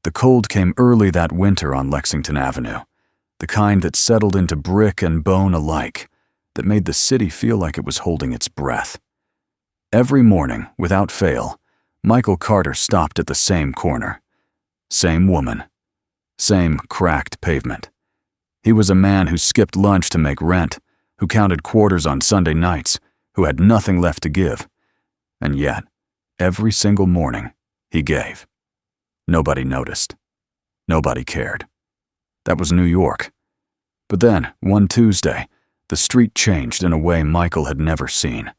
The cold came early that winter on Lexington Avenue, the kind that settled into brick and bone alike, that made the city feel like it was holding its breath. Every morning, without fail, Michael Carter stopped at the same corner. Same woman. Same cracked pavement. He was a man who skipped lunch to make rent, who counted quarters on Sunday nights, who had nothing left to give. And yet, every single morning, he gave. Nobody noticed. Nobody cared. That was New York. But then, one Tuesday, the street changed in a way Michael had never seen.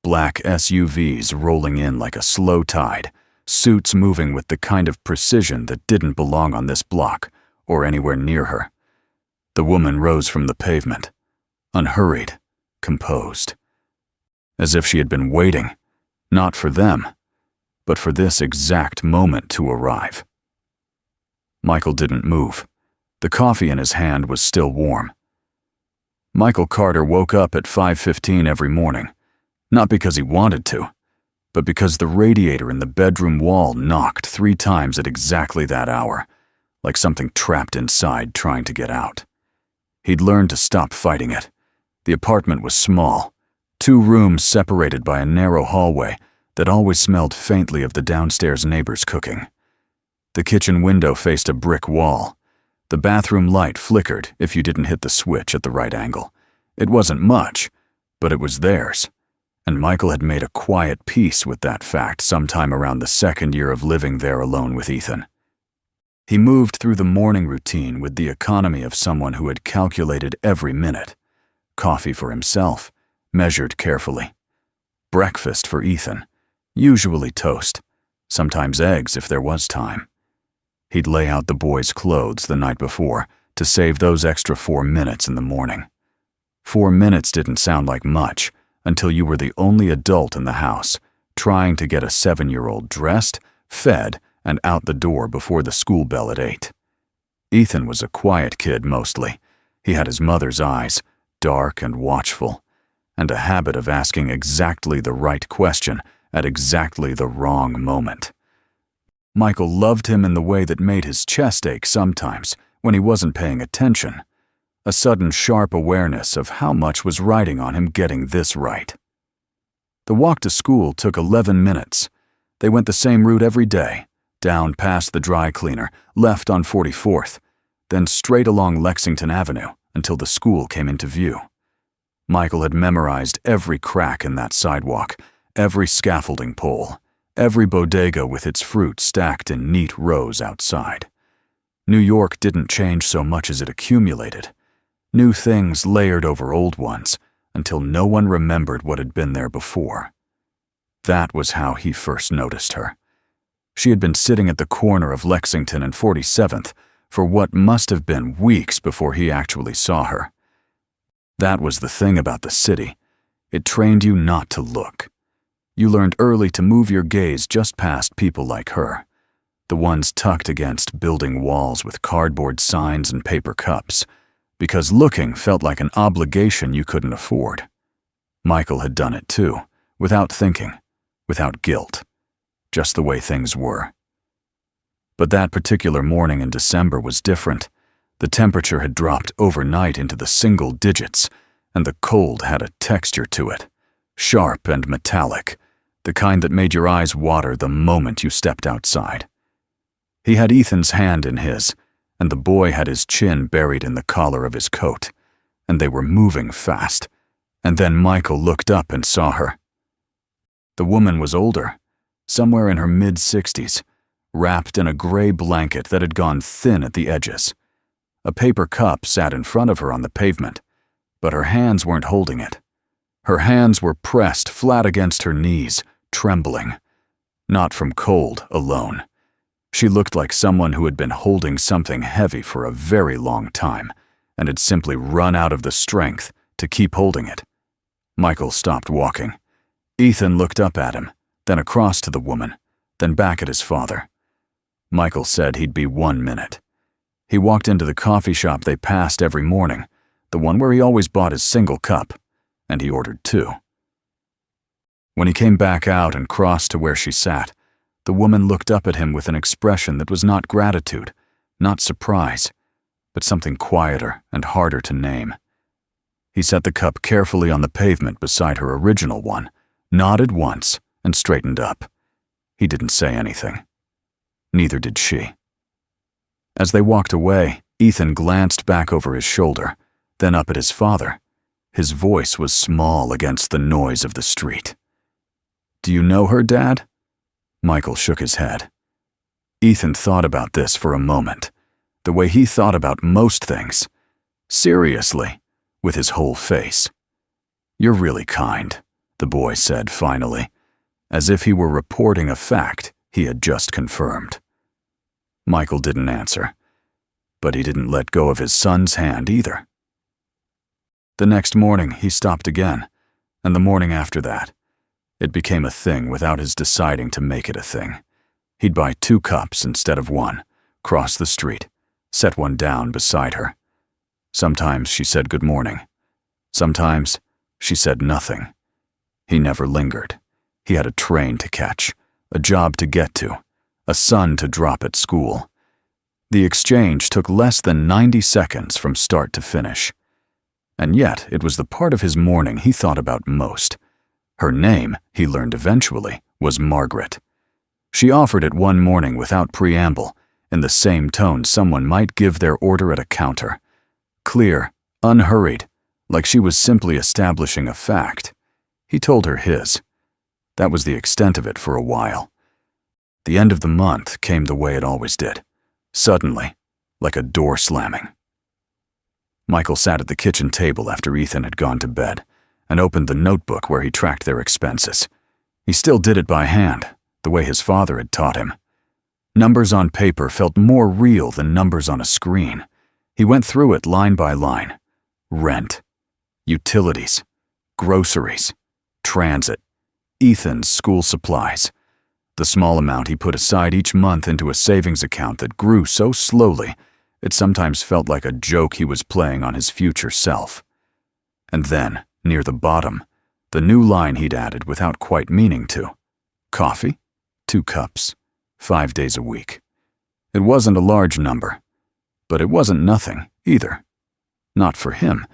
Black SUVs rolling in like a slow tide, suits moving with the kind of precision that didn't belong on this block or anywhere near her. The woman rose from the pavement, unhurried, composed, as if she had been waiting, not for them, but for this exact moment to arrive. Michael didn't move. The coffee in his hand was still warm. Michael Carter woke up at 5:15 every morning, not because he wanted to, but because the radiator in the bedroom wall knocked 3 times at exactly that hour, like something trapped inside trying to get out. He'd learned to stop fighting it. The apartment was small, 2 rooms separated by a narrow hallway that always smelled faintly of the downstairs neighbors cooking. The kitchen window faced a brick wall. The bathroom light flickered if you didn't hit the switch at the right angle. It wasn't much, but it was theirs, and Michael had made a quiet peace with that fact sometime around the 2nd year of living there alone with Ethan. He moved through the morning routine with the economy of someone who had calculated every minute. Coffee for himself, measured carefully. Breakfast for Ethan, usually toast, sometimes eggs if there was time. He'd lay out the boys' clothes the night before to save those extra 4 minutes in the morning. 4 minutes didn't sound like much until you were the only adult in the house, trying to get a 7-year-old dressed, fed, and out the door before the school bell at 8. Ethan was a quiet kid mostly. He had his mother's eyes, dark and watchful, and a habit of asking exactly the right question at exactly the wrong moment. Michael loved him in the way that made his chest ache sometimes when he wasn't paying attention, a sudden sharp awareness of how much was riding on him getting this right. The walk to school took 11 minutes. They went the same route every day, down past the dry cleaner, left on 44th, then straight along Lexington Avenue until the school came into view. Michael had memorized every crack in that sidewalk, every scaffolding pole, every bodega with its fruit stacked in neat rows outside. New York didn't change so much as it accumulated. New things layered over old ones until no one remembered what had been there before. That was how he first noticed her. She had been sitting at the corner of Lexington and 47th for what must have been weeks before he actually saw her. That was the thing about the city. It trained you not to look. You learned early to move your gaze just past people like her, the ones tucked against building walls with cardboard signs and paper cups, because looking felt like an obligation you couldn't afford. Michael had done it too, without thinking, without guilt, just the way things were. But that particular morning in December was different. The temperature had dropped overnight into the single digits, and the cold had a texture to it, sharp and metallic, the kind that made your eyes water the moment you stepped outside. He had Ethan's hand in his, and the boy had his chin buried in the collar of his coat, and they were moving fast, and then Michael looked up and saw her. The woman was older, somewhere in her mid-60s, wrapped in a gray blanket that had gone thin at the edges. A paper cup sat in front of her on the pavement, but her hands weren't holding it. Her hands were pressed flat against her knees, trembling. Not from cold alone. She looked like someone who had been holding something heavy for a very long time and had simply run out of the strength to keep holding it. Michael stopped walking. Ethan looked up at him, then across to the woman, then back at his father. Michael said he'd be 1 minute. He walked into the coffee shop they passed every morning, the one where he always bought his single cup, and he ordered 2. When he came back out and crossed to where she sat, The woman looked up at him with an expression that was not gratitude, not surprise, but something quieter and harder to name. He set the cup carefully on the pavement beside her original one, nodded once, and straightened up. He didn't say anything. Neither did she. As they walked away, Ethan glanced back over his shoulder, then up at his father. His voice was small against the noise of the street. "Do you know her, Dad?" Michael shook his head. Ethan thought about this for a moment, the way he thought about most things. Seriously, with his whole face. "You're really kind," the boy said finally, as if he were reporting a fact he had just confirmed. Michael didn't answer, but he didn't let go of his son's hand either. The next morning, he stopped again, and the morning after that. It became a thing without his deciding to make it a thing. He'd buy 2 cups instead of 1, cross the street, set one down beside her. Sometimes she said good morning. Sometimes she said nothing. He never lingered. He had a train to catch, a job to get to, a son to drop at school. The exchange took less than 90 seconds from start to finish. And yet, it was the part of his morning he thought about most. Her name, he learned eventually, was Margaret. She offered it one morning without preamble, in the same tone someone might give their order at a counter. Clear, unhurried, like she was simply establishing a fact. He told her his. That was the extent of it for a while. The end of the month came the way it always did, suddenly, like a door slamming. Michael sat at the kitchen table after Ethan had gone to bed and opened the notebook where he tracked their expenses. He still did it by hand, the way his father had taught him. Numbers on paper felt more real than numbers on a screen. He went through it line by line. Rent, utilities, groceries, transit, Ethan's school supplies. The small amount he put aside each month into a savings account that grew so slowly, it sometimes felt like a joke he was playing on his future self. And then, near the bottom, the new line he'd added without quite meaning to. Coffee, 2 cups, 5 days a week. It wasn't a large number, but it wasn't nothing either. Not for him.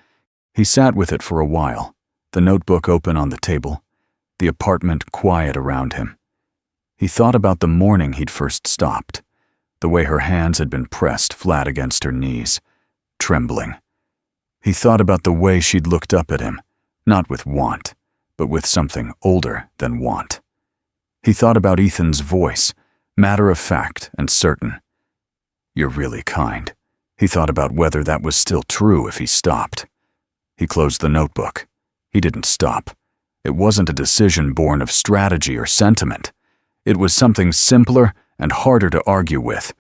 He sat with it for a while, the notebook open on the table, the apartment quiet around him. He thought about the morning he'd first stopped, the way her hands had been pressed flat against her knees, trembling. He thought about the way she'd looked up at him, not with want, but with something older than want. He thought about Ethan's voice, matter-of-fact and certain. "You're really kind." He thought about whether that was still true if he stopped. He closed the notebook. He didn't stop. It wasn't a decision born of strategy or sentiment. It was something simpler and harder to argue with.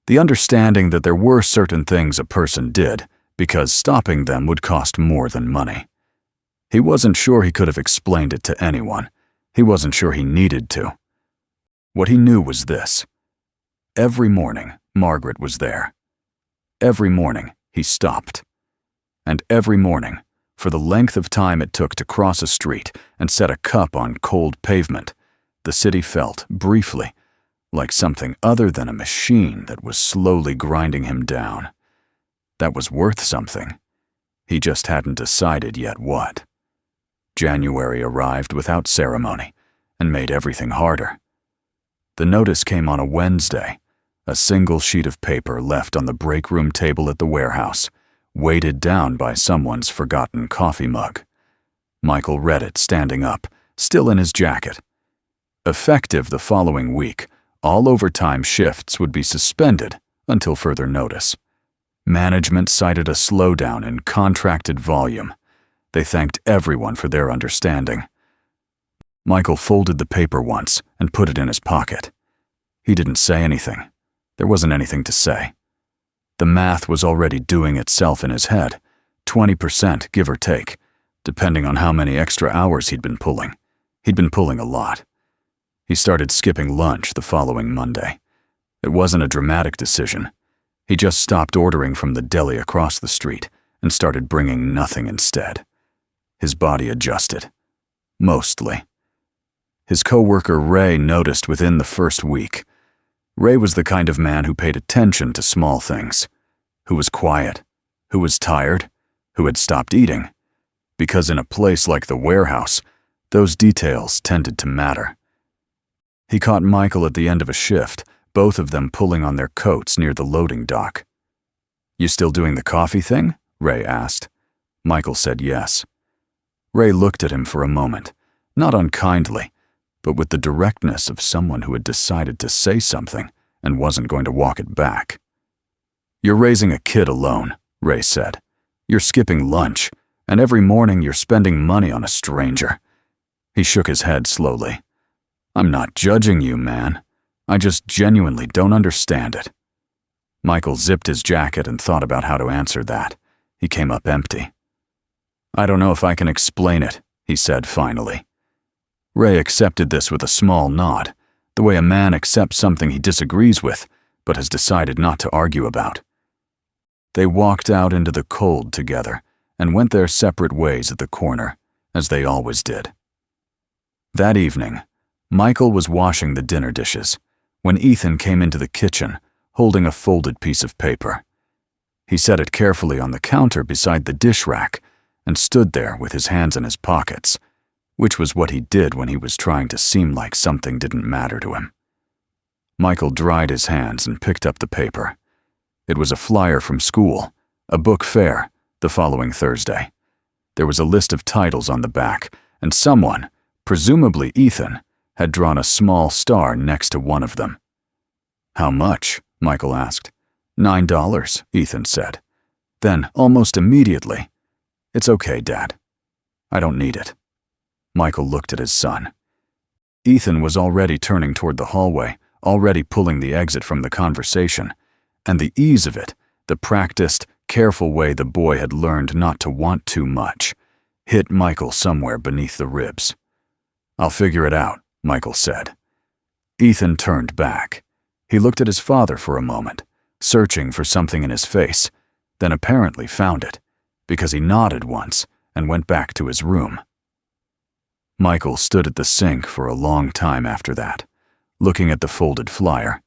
The understanding that there were certain things a person did because stopping them would cost more than money. He wasn't sure he could have explained it to anyone. He wasn't sure he needed to. What he knew was this. Every morning, Margaret was there. Every morning, he stopped. And every morning, for the length of time it took to cross a street and set a cup on cold pavement, the city felt, briefly, like something other than a machine that was slowly grinding him down. That was worth something. He just hadn't decided yet what. January arrived without ceremony and made everything harder. The notice came on a Wednesday, a single sheet of paper left on the break room table at the warehouse, weighted down by someone's forgotten coffee mug. Michael read it standing up, still in his jacket. Effective the following week, all overtime shifts would be suspended until further notice. Management cited a slowdown in contracted volume. They thanked everyone for their understanding. Michael folded the paper once and put it in his pocket. He didn't say anything. There wasn't anything to say. The math was already doing itself in his head, 20% give or take, depending on how many extra hours he'd been pulling. He'd been pulling a lot. He started skipping lunch the following Monday. It wasn't a dramatic decision. He just stopped ordering from the deli across the street and started bringing nothing instead. His body adjusted. Mostly. His coworker Ray noticed within the first week. Ray was the kind of man who paid attention to small things, who was quiet, who was tired, who had stopped eating, because in a place like the warehouse, those details tended to matter. He caught Michael at the end of a shift, both of them pulling on their coats near the loading dock. "You still doing the coffee thing?" Ray asked. Michael said yes. Ray looked at him for a moment, not unkindly, but with the directness of someone who had decided to say something and wasn't going to walk it back. "You're raising a kid alone," Ray said. "You're skipping lunch, and every morning you're spending money on a stranger." He shook his head slowly. "I'm not judging you, man. I just genuinely don't understand it." Michael zipped his jacket and thought about how to answer that. He came up empty. "I don't know if I can explain it," he said finally. Ray accepted this with a small nod, the way a man accepts something he disagrees with, but has decided not to argue about. They walked out into the cold together and went their separate ways at the corner, as they always did. That evening, Michael was washing the dinner dishes when Ethan came into the kitchen holding a folded piece of paper. He set it carefully on the counter beside the dish rack and stood there with his hands in his pockets, which was what he did when he was trying to seem like something didn't matter to him. Michael dried his hands and picked up the paper. It was a flyer from school, a book fair, the following Thursday. There was a list of titles on the back, and someone, presumably Ethan, had drawn a small star next to one of them. "How much?" Michael asked. $9, Ethan said. Then, almost immediately, "It's okay, Dad. I don't need it." Michael looked at his son. Ethan was already turning toward the hallway, already pulling the exit from the conversation, and the ease of it, the practiced, careful way the boy had learned not to want too much, hit Michael somewhere beneath the ribs. "I'll figure it out," Michael said. Ethan turned back. He looked at his father for a moment, searching for something in his face, then apparently found it, because he nodded once and went back to his room. Michael stood at the sink for a long time after that, looking at the folded flyer.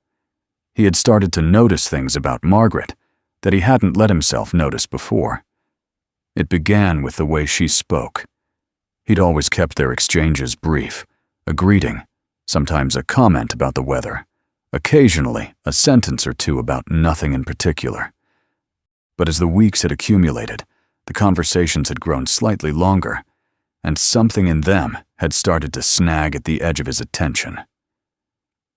He had started to notice things about Margaret that he hadn't let himself notice before. It began with the way she spoke. He'd always kept their exchanges brief, a greeting, sometimes a comment about the weather, occasionally a sentence or two about nothing in particular. But as the weeks had accumulated, the conversations had grown slightly longer, and something in them had started to snag at the edge of his attention.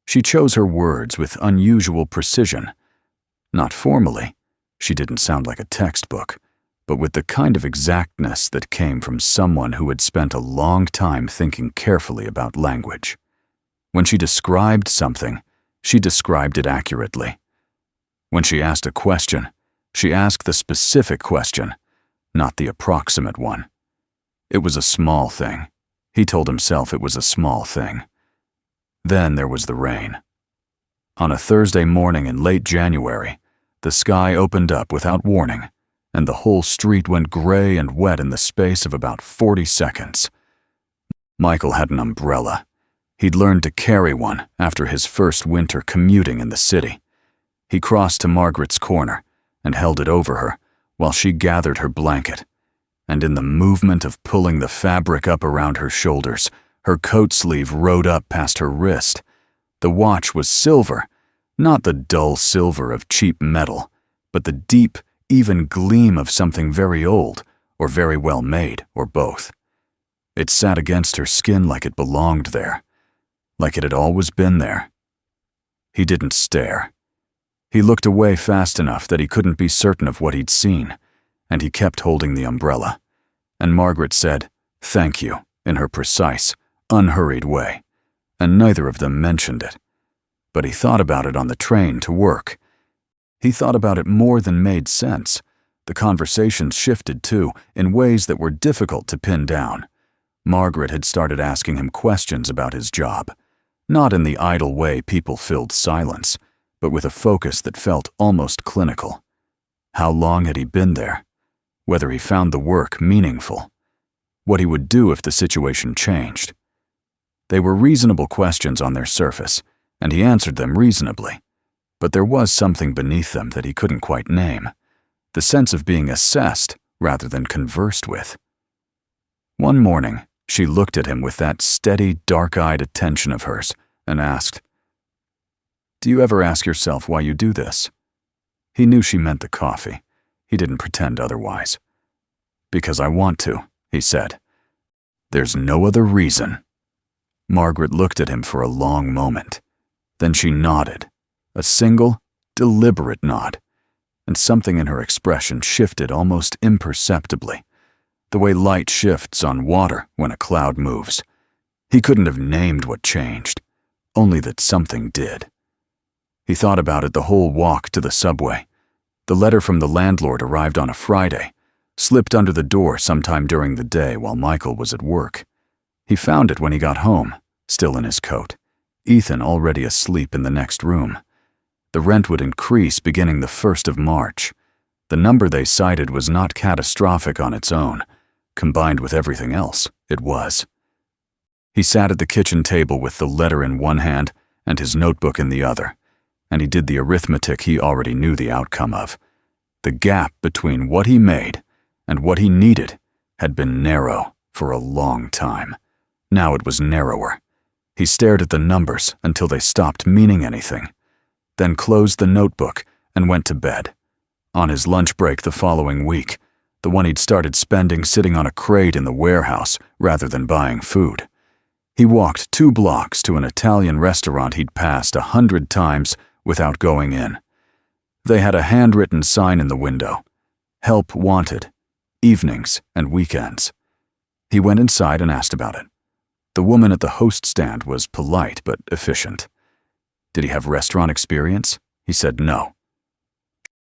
She chose her words with unusual precision. Not formally, she didn't sound like a textbook, but with the kind of exactness that came from someone who had spent a long time thinking carefully about language. When she described something, she described it accurately. When she asked a question, she asked the specific question, not the approximate one. It was a small thing. He told himself it was a small thing. Then there was the rain. On a Thursday morning in late January, the sky opened up without warning, and the whole street went gray and wet in the space of about 40 seconds. Michael had an umbrella. He'd learned to carry one after his first winter commuting in the city. He crossed to Margaret's corner and held it over her while she gathered her blanket. And in the movement of pulling the fabric up around her shoulders, her coat sleeve rode up past her wrist. The watch was silver, not the dull silver of cheap metal, but the deep, even gleam of something very old, or very well made, or both. It sat against her skin like it belonged there, like it had always been there. He didn't stare. He looked away fast enough that he couldn't be certain of what he'd seen, and he kept holding the umbrella. And Margaret said, "Thank you," in her precise, unhurried way, and neither of them mentioned it. But he thought about it on the train to work. He thought about it more than made sense. The conversations shifted, too, in ways that were difficult to pin down. Margaret had started asking him questions about his job, not in the idle way people filled silence, but with a focus that felt almost clinical. How long had he been there? Whether he found the work meaningful? What he would do if the situation changed? They were reasonable questions on their surface, and he answered them reasonably. But there was something beneath them that he couldn't quite name, the sense of being assessed rather than conversed with. One morning, she looked at him with that steady, dark-eyed attention of hers and asked, "Do you ever ask yourself why you do this?" He knew she meant the coffee. He didn't pretend otherwise. "Because I want to," he said. "There's no other reason." Margaret looked at him for a long moment. Then she nodded, a single, deliberate nod, and something in her expression shifted almost imperceptibly, the way light shifts on water when a cloud moves. He couldn't have named what changed, only that something did. He thought about it the whole walk to the subway. The letter from the landlord arrived on a Friday, slipped under the door sometime during the day while Michael was at work. He found it when he got home, still in his coat, Ethan already asleep in the next room. The rent would increase beginning the 1st of March. The number they cited was not catastrophic on its own. Combined with everything else, it was. He sat at the kitchen table with the letter in one hand and his notebook in the other, and he did the arithmetic he already knew the outcome of. The gap between what he made and what he needed had been narrow for a long time. Now it was narrower. He stared at the numbers until they stopped meaning anything, then closed the notebook and went to bed. On his lunch break the following week, the one he'd started spending sitting on a crate in the warehouse rather than buying food, he walked 2 blocks to an Italian restaurant he'd passed 100 times without going in. They had a handwritten sign in the window, "Help wanted, evenings and weekends." He went inside and asked about it. The woman at the host stand was polite but efficient. Did he have restaurant experience? He said no.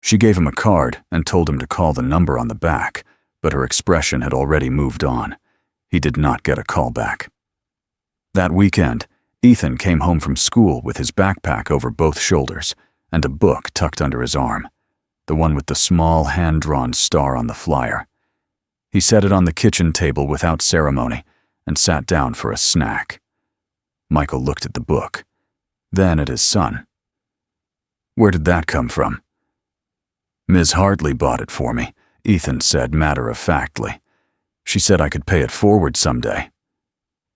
She gave him a card and told him to call the number on the back, but her expression had already moved on. He did not get a call back. That weekend, Ethan came home from school with his backpack over both shoulders and a book tucked under his arm, the one with the small hand-drawn star on the flyer. He set it on the kitchen table without ceremony and sat down for a snack. Michael looked at the book, then at his son. "Where did that come from?" "Ms. Hartley bought it for me," Ethan said matter-of-factly. "She said I could pay it forward someday."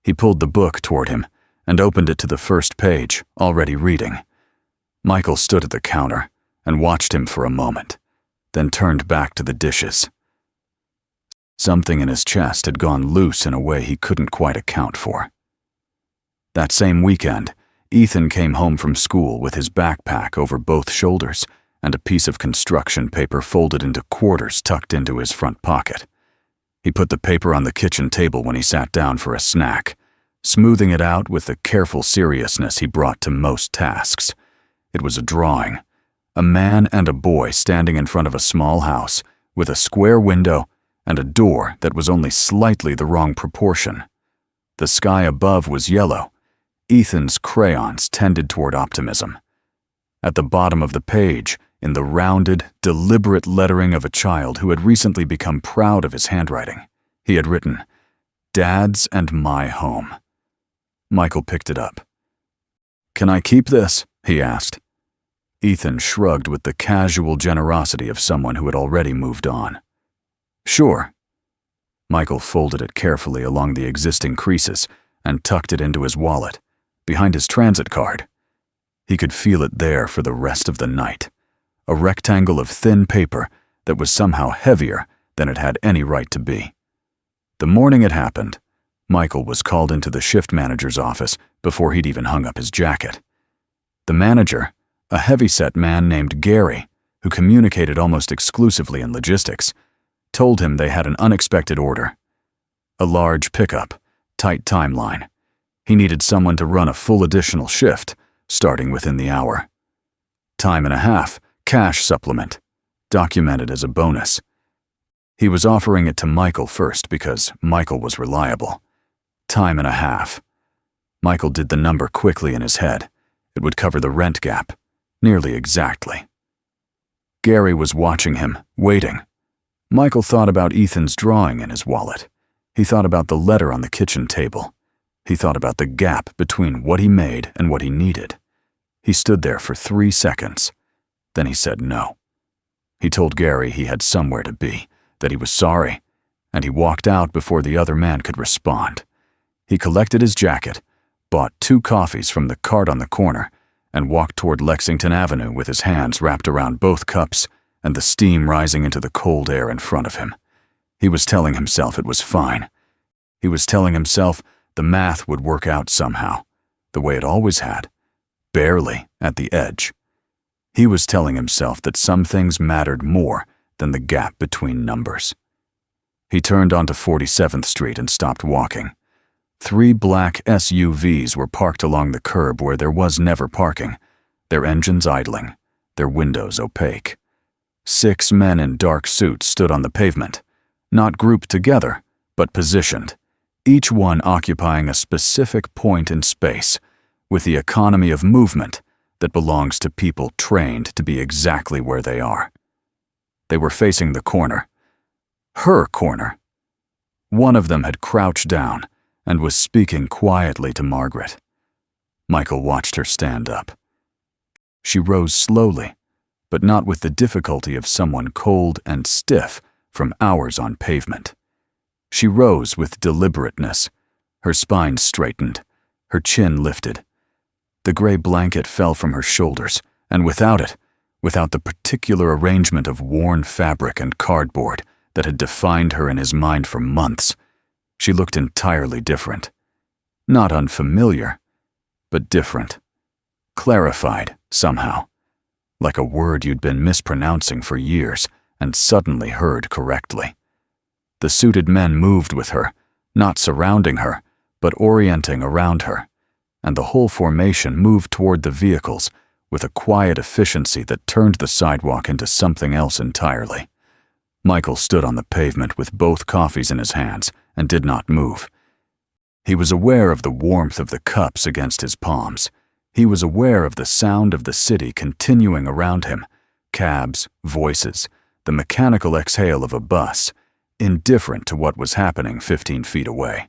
He pulled the book toward him and opened it to the first page, already reading. Michael stood at the counter and watched him for a moment, then turned back to the dishes. Something in his chest had gone loose in a way he couldn't quite account for. That same weekend, Ethan came home from school with his backpack over both shoulders and a piece of construction paper folded into quarters tucked into his front pocket. He put the paper on the kitchen table when he sat down for a snack, smoothing it out with the careful seriousness he brought to most tasks. It was a drawing, a man and a boy standing in front of a small house with a square window and a door that was only slightly the wrong proportion. The sky above was yellow. Ethan's crayons tended toward optimism. At the bottom of the page, in the rounded, deliberate lettering of a child who had recently become proud of his handwriting, he had written, "Dad's and my home." Michael picked it up. "Can I keep this?" he asked. Ethan shrugged with the casual generosity of someone who had already moved on. "Sure." Michael folded it carefully along the existing creases and tucked it into his wallet, behind his transit card. He could feel it there for the rest of the night, a rectangle of thin paper that was somehow heavier than it had any right to be. The morning it happened, Michael was called into the shift manager's office before he'd even hung up his jacket. The manager, a heavy-set man named Gary, who communicated almost exclusively in logistics, told him they had an unexpected order. A large pickup, tight timeline. He needed someone to run a full additional shift, starting within the hour. Time and a half, cash supplement, documented as a bonus. He was offering it to Michael first because Michael was reliable. Time and a half. Michael did the number quickly in his head. It would cover the rent gap, nearly exactly. Gary was watching him, waiting. Michael thought about Ethan's drawing in his wallet. He thought about the letter on the kitchen table. He thought about the gap between what he made and what he needed. He stood there for 3 seconds. Then he said no. He told Gary he had somewhere to be, that he was sorry, and he walked out before the other man could respond. He collected his jacket, bought 2 coffees from the cart on the corner, and walked toward Lexington Avenue with his hands wrapped around both cups and the steam rising into the cold air in front of him. He was telling himself it was fine. He was telling himself the math would work out somehow, the way it always had, barely at the edge. He was telling himself that some things mattered more than the gap between numbers. He turned onto 47th Street and stopped walking. 3 black SUVs were parked along the curb where there was never parking, their engines idling, their windows opaque. 6 men in dark suits stood on the pavement, not grouped together, but positioned, each one occupying a specific point in space, with the economy of movement that belongs to people trained to be exactly where they are. They were facing the corner. Her corner. One of them had crouched down and was speaking quietly to Margaret. Michael watched her stand up. She rose slowly, but not with the difficulty of someone cold and stiff from hours on pavement. She rose with deliberateness, her spine straightened, her chin lifted. The gray blanket fell from her shoulders, and without it, without the particular arrangement of worn fabric and cardboard that had defined her in his mind for months, she looked entirely different. Not unfamiliar, but different. Clarified, somehow. Like a word you'd been mispronouncing for years and suddenly heard correctly. The suited men moved with her, not surrounding her, but orienting around her, and the whole formation moved toward the vehicles with a quiet efficiency that turned the sidewalk into something else entirely. Michael stood on the pavement with both coffees in his hands and did not move. He was aware of the warmth of the cups against his palms. He was aware of the sound of the city continuing around him, cabs, voices, the mechanical exhale of a bus, indifferent to what was happening 15 feet away.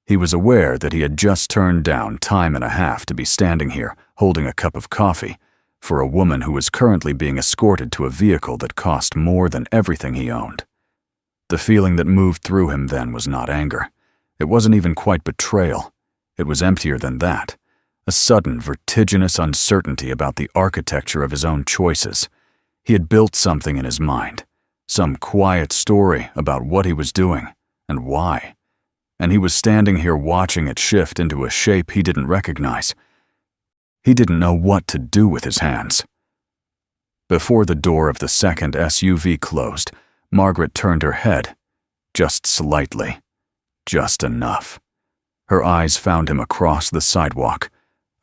He was aware that he had just turned down time and a half to be standing here holding a cup of coffee for a woman who was currently being escorted to a vehicle that cost more than everything he owned. The feeling that moved through him then was not anger. It wasn't even quite betrayal. It was emptier than that. A sudden, vertiginous uncertainty about the architecture of his own choices. He had built something in his mind, some quiet story about what he was doing and why. And he was standing here watching it shift into a shape he didn't recognize. He didn't know what to do with his hands. Before the door of the second SUV closed, Margaret turned her head, just slightly, just enough. Her eyes found him across the sidewalk,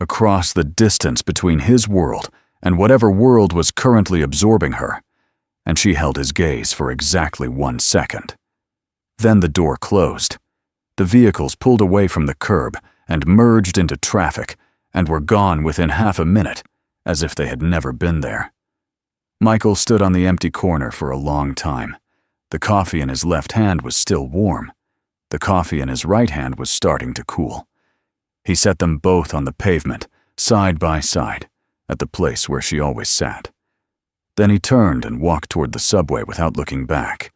across the distance between his world and whatever world was currently absorbing her, and she held his gaze for exactly 1 second. Then the door closed. The vehicles pulled away from the curb and merged into traffic and were gone within half a minute, as if they had never been there. Michael stood on the empty corner for a long time. The coffee in his left hand was still warm. The coffee in his right hand was starting to cool. He set them both on the pavement, side by side, at the place where she always sat. Then he turned and walked toward the subway without looking back.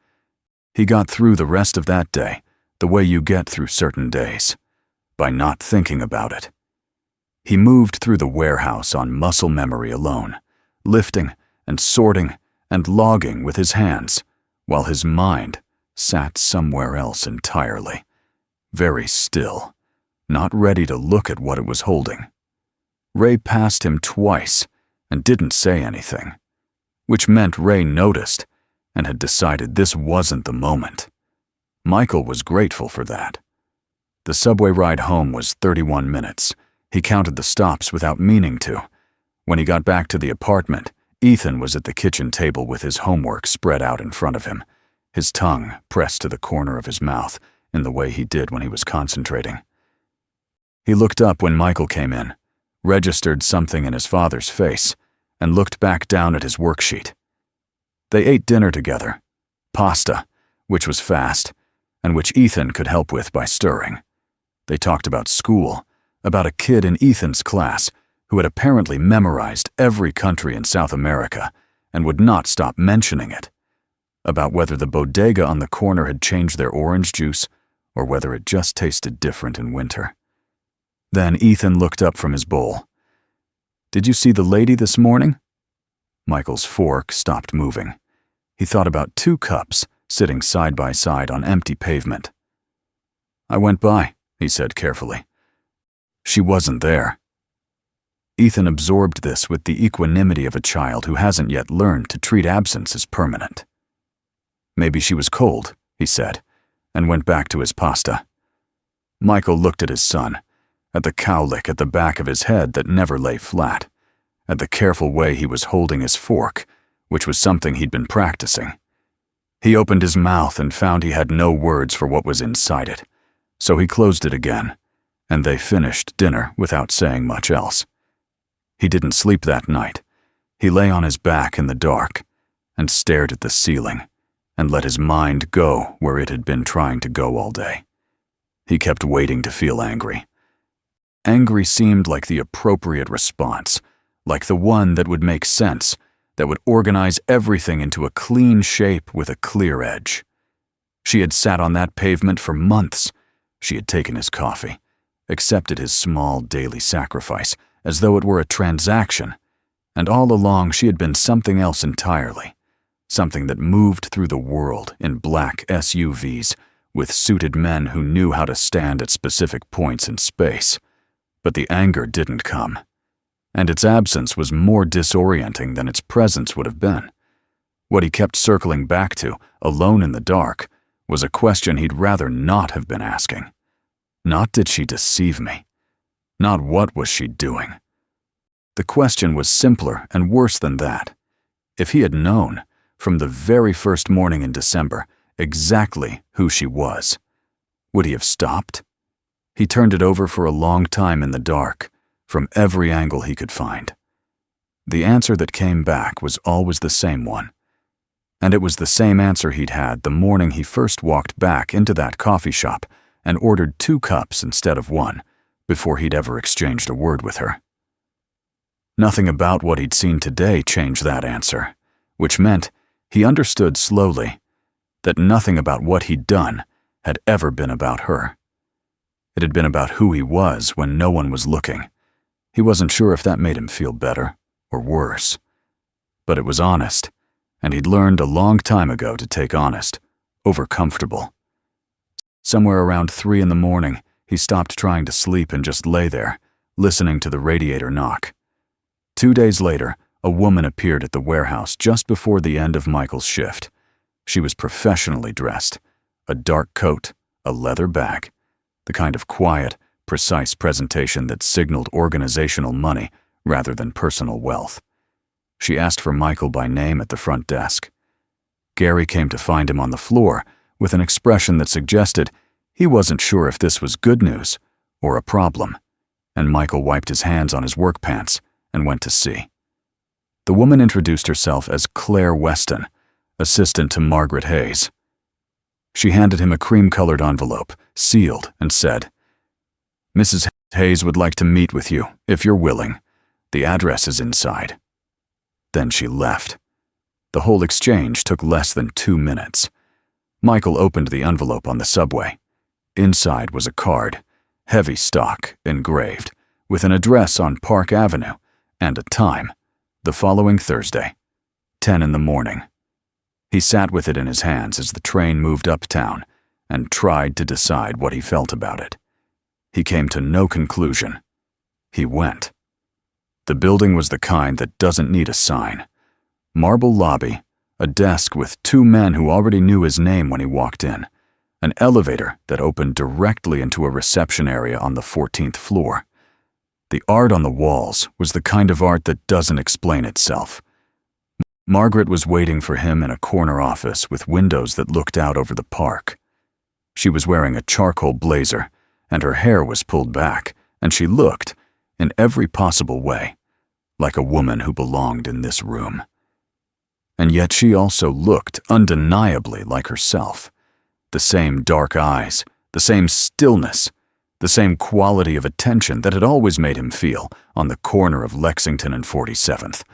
He got through the rest of that day the way you get through certain days, by not thinking about it. He moved through the warehouse on muscle memory alone, lifting and sorting and logging with his hands, while his mind sat somewhere else entirely, very still, not ready to look at what it was holding. Ray passed him twice and didn't say anything, which meant Ray noticed and had decided this wasn't the moment. Michael was grateful for that. The subway ride home was 31 minutes. He counted the stops without meaning to. When he got back to the apartment, Ethan was at the kitchen table with his homework spread out in front of him, his tongue pressed to the corner of his mouth in the way he did when he was concentrating. He looked up when Michael came in, registered something in his father's face, and looked back down at his worksheet. They ate dinner together, pasta, which was fast, and which Ethan could help with by stirring. They talked about school, about a kid in Ethan's class who had apparently memorized every country in South America and would not stop mentioning it, about whether the bodega on the corner had changed their orange juice or whether it just tasted different in winter. Then Ethan looked up from his bowl. "Did you see the lady this morning?" Michael's fork stopped moving. He thought about 2 cups sitting side by side on empty pavement. "I went by," he said carefully. "She wasn't there." Ethan absorbed this with the equanimity of a child who hasn't yet learned to treat absence as permanent. "Maybe she was cold," he said, and went back to his pasta. Michael looked at his son, at the cowlick at the back of his head that never lay flat, at the careful way he was holding his fork, which was something he'd been practicing. He opened his mouth and found he had no words for what was inside it, so he closed it again, and they finished dinner without saying much else. He didn't sleep that night. He lay on his back in the dark and stared at the ceiling and let his mind go where it had been trying to go all day. He kept waiting to feel angry. Angry seemed like the appropriate response, like the one that would make sense, that would organize everything into a clean shape with a clear edge. She had sat on that pavement for months. She had taken his coffee, accepted his small daily sacrifice as though it were a transaction, and all along she had been something else entirely, something that moved through the world in black SUVs with suited men who knew how to stand at specific points in space. But the anger didn't come, and its absence was more disorienting than its presence would have been. What he kept circling back to, alone in the dark, was a question he'd rather not have been asking. Not did she deceive me? Not what was she doing? The question was simpler and worse than that. If he had known, from the very first morning in December, exactly who she was, would he have stopped? He turned it over for a long time in the dark, from every angle he could find. The answer that came back was always the same one. And it was the same answer he'd had the morning he first walked back into that coffee shop and ordered 2 cups instead of 1, before he'd ever exchanged a word with her. Nothing about what he'd seen today changed that answer, which meant he understood slowly that nothing about what he'd done had ever been about her. It had been about who he was when no one was looking. He wasn't sure if that made him feel better or worse. But it was honest, and he'd learned a long time ago to take honest over comfortable. Somewhere around 3 in the morning, he stopped trying to sleep and just lay there, listening to the radiator knock. 2 days later, a woman appeared at the warehouse just before the end of Michael's shift. She was professionally dressed, a dark coat, a leather bag, the kind of quiet, precise presentation that signaled organizational money rather than personal wealth. She asked for Michael by name at the front desk. Gary came to find him on the floor with an expression that suggested he wasn't sure if this was good news or a problem, and Michael wiped his hands on his work pants and went to see. The woman introduced herself as Claire Weston, assistant to Margaret Hayes. She handed him a cream-colored envelope, sealed, and said, "Mrs. Hayes would like to meet with you, if you're willing. The address is inside." Then she left. The whole exchange took less than 2 minutes. Michael opened the envelope on the subway. Inside was a card, heavy stock, engraved, with an address on Park Avenue and a time, the following Thursday, 10 in the morning. He sat with it in his hands as the train moved uptown and tried to decide what he felt about it. He came to no conclusion. He went. The building was the kind that doesn't need a sign. Marble lobby, a desk with 2 men who already knew his name when he walked in, an elevator that opened directly into a reception area on the 14th floor. The art on the walls was the kind of art that doesn't explain itself. Margaret was waiting for him in a corner office with windows that looked out over the park. She was wearing a charcoal blazer, and her hair was pulled back, and she looked, in every possible way, like a woman who belonged in this room. And yet she also looked undeniably like herself. The same dark eyes, the same stillness, the same quality of attention that had always made him feel on the corner of Lexington and 47th,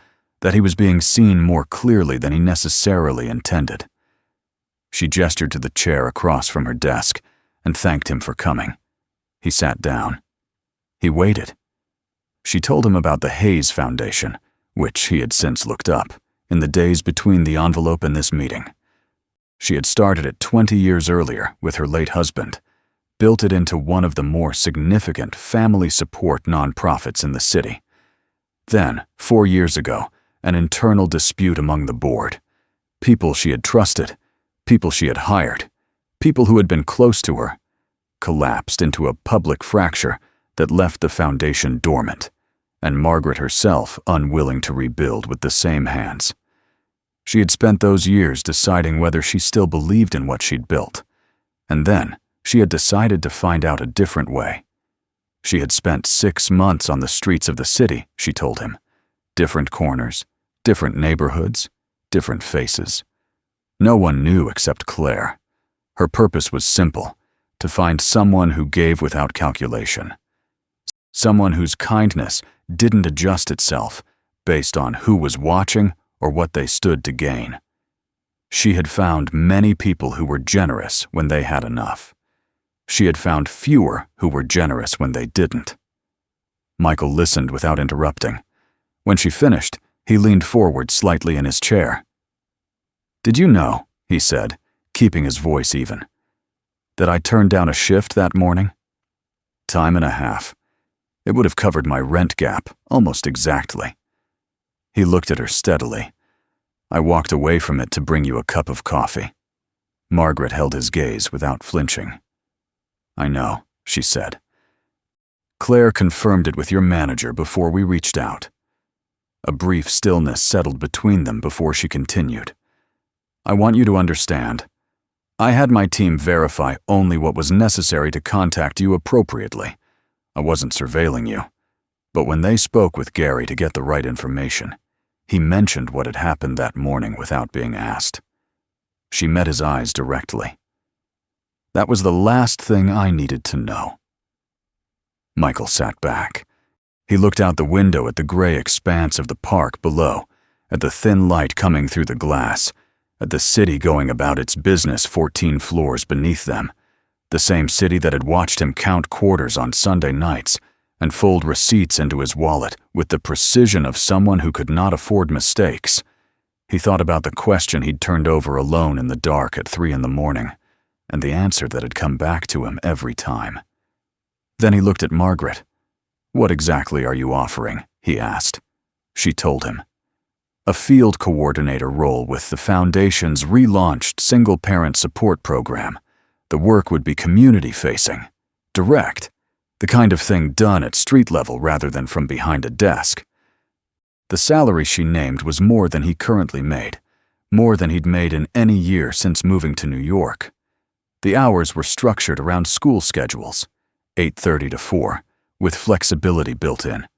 that he was being seen more clearly than he necessarily intended. She gestured to the chair across from her desk and thanked him for coming. He sat down. He waited. She told him about the Hayes Foundation, which he had since looked up, in the days between the envelope and this meeting. She had started it 20 years earlier with her late husband, built it into one of the more significant family support nonprofits in the city. Then, 4 years ago, an internal dispute among the board. People she had trusted, people she had hired, people who had been close to her, collapsed into a public fracture that left the foundation dormant, and Margaret herself unwilling to rebuild with the same hands. She had spent those years deciding whether she still believed in what she'd built, and then she had decided to find out a different way. She had spent 6 months on the streets of the city, she told him. Different corners, different neighborhoods, different faces. No one knew except Claire. Her purpose was simple: to find someone who gave without calculation. Someone whose kindness didn't adjust itself based on who was watching or what they stood to gain. She had found many people who were generous when they had enough. She had found fewer who were generous when they didn't. Michael listened without interrupting. When she finished, he leaned forward slightly in his chair. "Did you know," he said, keeping his voice even, "that I turned down a shift that morning? Time and a half. It would have covered my rent gap, almost exactly." He looked at her steadily. "I walked away from it to bring you a cup of coffee." Margaret held his gaze without flinching. "I know," she said. "Claire confirmed it with your manager before we reached out." A brief stillness settled between them before she continued. "I want you to understand. I had my team verify only what was necessary to contact you appropriately. I wasn't surveilling you. But when they spoke with Gary to get the right information, he mentioned what had happened that morning without being asked." She met his eyes directly. "That was the last thing I needed to know." Michael sat back. He looked out the window at the gray expanse of the park below, at the thin light coming through the glass, at the city going about its business 14 floors beneath them, the same city that had watched him count quarters on Sunday nights and fold receipts into his wallet with the precision of someone who could not afford mistakes. He thought about the question he'd turned over alone in the dark at 3 a.m, and the answer that had come back to him every time. Then he looked at Margaret. "What exactly are you offering?" he asked. She told him. A field coordinator role with the Foundation's relaunched single-parent support program. The work would be community-facing, direct, the kind of thing done at street level rather than from behind a desk. The salary she named was more than he currently made, more than he'd made in any year since moving to New York. The hours were structured around school schedules, 8:30 to 4, with flexibility built in.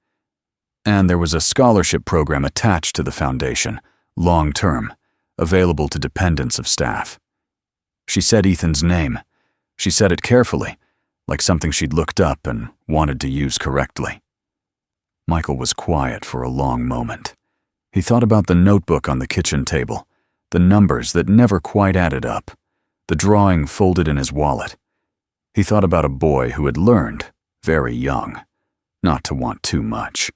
And there was a scholarship program attached to the foundation, long-term, available to dependents of staff. She said Ethan's name. She said it carefully, like something she'd looked up and wanted to use correctly. Michael was quiet for a long moment. He thought about the notebook on the kitchen table, the numbers that never quite added up, the drawing folded in his wallet. He thought about a boy who had learned, very young, not to want too much.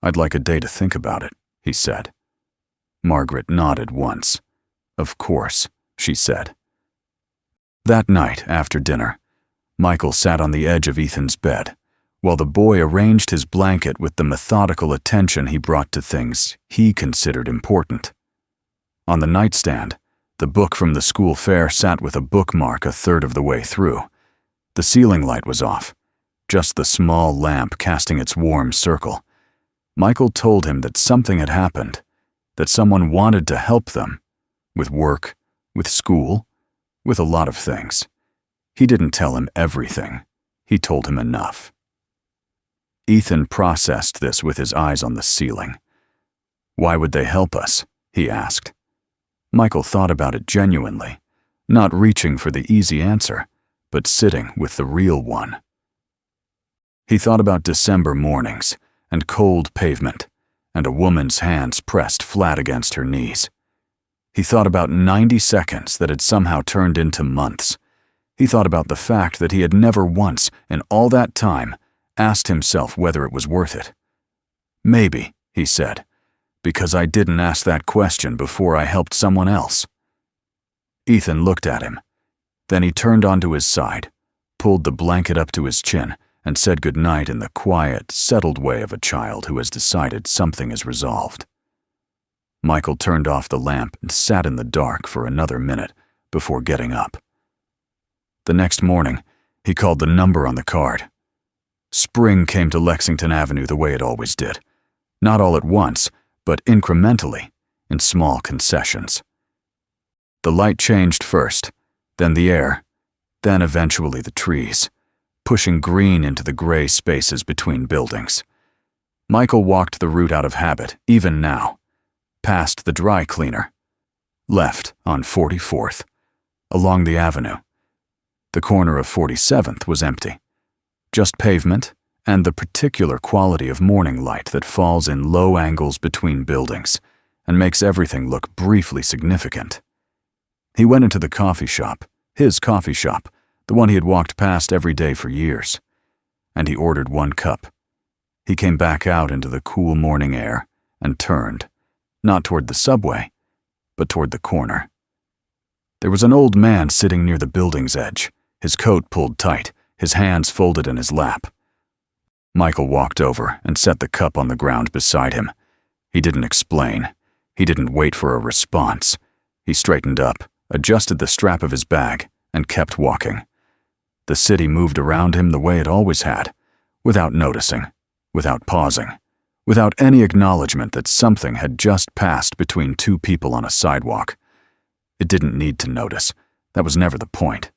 "I'd like a day to think about it," he said. Margaret nodded once. "Of course," she said. That night, after dinner, Michael sat on the edge of Ethan's bed, while the boy arranged his blanket with the methodical attention he brought to things he considered important. On the nightstand, the book from the school fair sat with a bookmark a third of the way through. The ceiling light was off, just the small lamp casting its warm circle. Michael told him that something had happened, that someone wanted to help them, with work, with school, with a lot of things. He didn't tell him everything. He told him enough. Ethan processed this with his eyes on the ceiling. "Why would they help us?" he asked. Michael thought about it genuinely, not reaching for the easy answer, but sitting with the real one. He thought about December mornings and cold pavement and a woman's hands pressed flat against her knees. He thought about 90 seconds that had somehow turned into months. He thought about the fact that he had never once, in all that time, asked himself whether it was worth it. Maybe, he said, because I didn't ask that question before I helped someone else. Ethan looked at him. Then he turned onto his side, pulled the blanket up to his chin, and said goodnight in the quiet, settled way of a child who has decided something is resolved. Michael turned off the lamp and sat in the dark for another minute before getting up. The next morning, he called the number on the card. Spring came to Lexington Avenue the way it always did. Not all at once, but incrementally, in small concessions. The light changed first, then the air, then eventually the trees, pushing green into the gray spaces between buildings. Michael walked the route out of habit, even now, past the dry cleaner, left on 44th, along the avenue. The corner of 47th was empty. Just pavement and the particular quality of morning light that falls in low angles between buildings and makes everything look briefly significant. He went into the coffee shop, his coffee shop, the one he had walked past every day for years, and he ordered 1 cup. He came back out into the cool morning air and turned, not toward the subway, but toward the corner. There was an old man sitting near the building's edge, his coat pulled tight, his hands folded in his lap. Michael walked over and set the cup on the ground beside him. He didn't explain. He didn't wait for a response. He straightened up, adjusted the strap of his bag, and kept walking. The city moved around him the way it always had, without noticing, without pausing, without any acknowledgement that something had just passed between 2 people on a sidewalk. It didn't need to notice. That was never the point.